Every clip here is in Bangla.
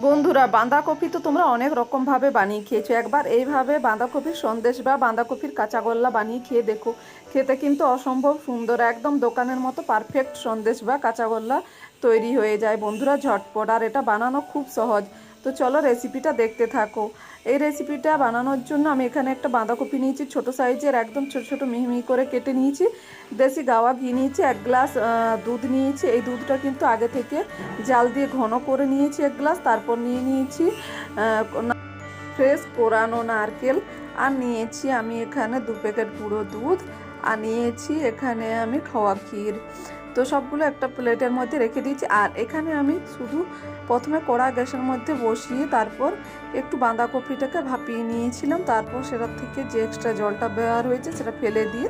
বন্ধুরা, বাঁধাকপি তো তোমরা অনেক রকমভাবে বানিয়ে খেয়েছো। একবার এইভাবে বাঁধাকপির সন্দেশ বা বাঁধাকপির কাঁচাগোল্লা বানিয়ে খেয়ে দেখো। খেতে কিন্তু অসম্ভব সুন্দর, একদম দোকানের মতো পারফেক্ট সন্দেশ বা কাঁচাগোল্লা তৈরি হয়ে যায় বন্ধুরা, ঝটপট। আর এটা বানানো খুব সহজ। তো চলো রেসিপিটা দেখতে থাকো। এই রেসিপিটা বানানোর জন্য আমি এখানে একটা বাঁধাকপি নিয়েছি ছোট সাইজের, একদম ছোট ছোট মিহি মিহি করে কেটে নিয়েছি। দেশি গাওয়া ঘি নিয়েছি, 1 গ্লাস দুধ নিয়েছি। এই দুধটা কিন্তু আগে থেকে জাল দিয়ে ঘন করে নিয়েছি 1 গ্লাস। তারপর নিয়ে নিয়েছি ফ্রেশ কোরানো নারকেল, আর নিয়েছি আমি এখানে 2 প্যাকেট গুঁড়ো দুধ, আর নিয়েছি এখানে আমি খাওয়া ক্ষীর। তো সবগুলো একটা প্লেটের মধ্যে রেখে দিয়েছি। আর এখানে আমি শুধু প্রথমে কড়া গ্যাসের মধ্যে বসিয়ে তারপর একটু বাঁধাকপিটাকে ভাপিয়ে নিয়েছিলাম। তারপর সেটার থেকে যে এক্সট্রা জলটা বের হয়েছে সেটা ফেলে দিয়ে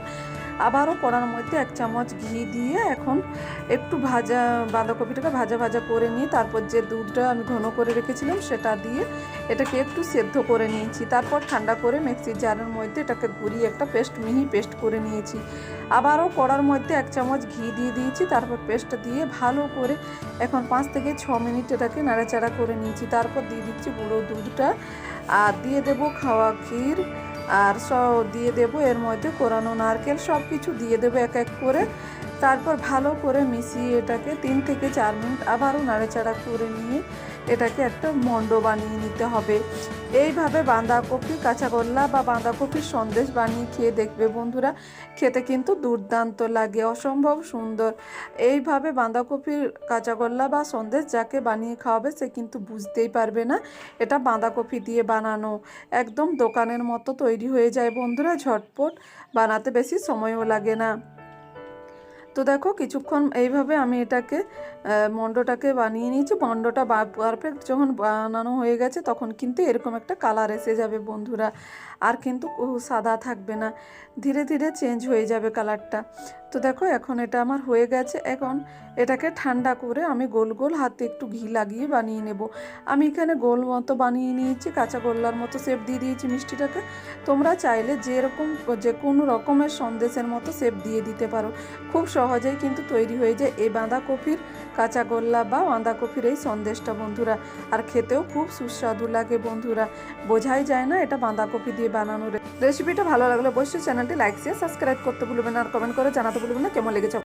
আবারও কড়ার মধ্যে 1 চামচ ঘি দিয়ে এখন একটু ভাজা বাঁধাকপিটাকে ভাজা ভাজা করে নিয়ে তারপর যে দুধটা আমি ঘন করে রেখেছিলাম সেটা দিয়ে এটাকে একটু সেদ্ধ করে নিয়েছি। তারপর ঠান্ডা করে মিক্সির জারের মধ্যে এটাকে ঘুরিয়ে একটা মিহি পেস্ট করে নিয়েছি। আবারও কড়ার মধ্যে 1 চামচ ঘি দিয়ে দিয়েছি। তারপর পেস্ট দিয়ে ভালো করে এখন 5 থেকে 6 মিনিট এটাকে নাড়াচাড়া করে নিয়েছি। তারপর দিয়ে দিচ্ছি গুঁড়ো দুধটা, আর দিয়ে দেবো খাওয়া ক্ষীর, আর সব দিয়ে দেবো এর মধ্যে কোরানো নারকেল, সব কিছু দিয়ে দেবো এক এক করে। তারপর ভালো করে মিশিয়ে এটাকে 3 থেকে 4 মিনিট আবারও নাড়াচাড়া করে নিয়ে এটাকে একটা মণ্ড বানিয়ে নিতে হবে। এইভাবে বাঁধাকপি কাঁচাগোল্লা বা বাঁধাকপির সন্দেশ বানিয়ে খেয়ে দেখবে বন্ধুরা, খেতে কিন্তু দুর্দান্ত লাগে, অসম্ভব সুন্দর। এইভাবে বাঁধাকপির কাঁচাগোল্লা বা সন্দেশ যাকে বানিয়ে খাওয়াবে সে কিন্তু বুঝতেই পারবে না এটা বাঁধাকপি দিয়ে বানানো। একদম দোকানের মতো তৈরি হয়ে যায় বন্ধুরা, ঝটপট, বানাতে বেশি সময়ও লাগে না। তো দেখো কিছুক্ষণ এইভাবে আমি এটাকে মণ্ডটাকে বানিয়ে নিয়েছি। মণ্ডটা পারফেক্ট যখন বানানো হয়ে গেছে তখন কিন্তু এরকম একটা কালার এসে যাবে বন্ধুরা, আর কিন্তু সাদা থাকবে না, ধীরে ধীরে চেঞ্জ হয়ে যাবে কালারটা। তো দেখো এখন এটা আমার হয়ে গেছে। এখন এটাকে ঠান্ডা করে আমি গোল গোল হাতে একটু ঘি লাগিয়ে বানিয়ে নেব। আমি এখানে গোল মতো বানিয়ে নিয়েছি, কাঁচাগোল্লার মতো শেপ দিয়ে দিয়েছি মিষ্টিটাকে। তোমরা চাইলে যে কোনো রকমের সন্দেশের মতো শেপ দিয়ে দিতে পারো। খুব সহজেই কিন্তু তৈরি হয়ে যায় এই বাঁধাকপির কাঁচাগোল্লা বা বাঁধাকপির এই সন্দেশটা বন্ধুরা। আর খেতেও খুব সুস্বাদু লাগে বন্ধুরা, বোঝাই যায় না এটা বাঁধাকপি দিয়ে বানানো। রেসিপিটা ভালো লাগলে অবশ্যই চ্যানেলটি লাইক শেয়ার সাবস্ক্রাইব করতে ভুলবেন, আর কমেন্ট করে জানাতে ভুলবেন না কেমন লেগেছে।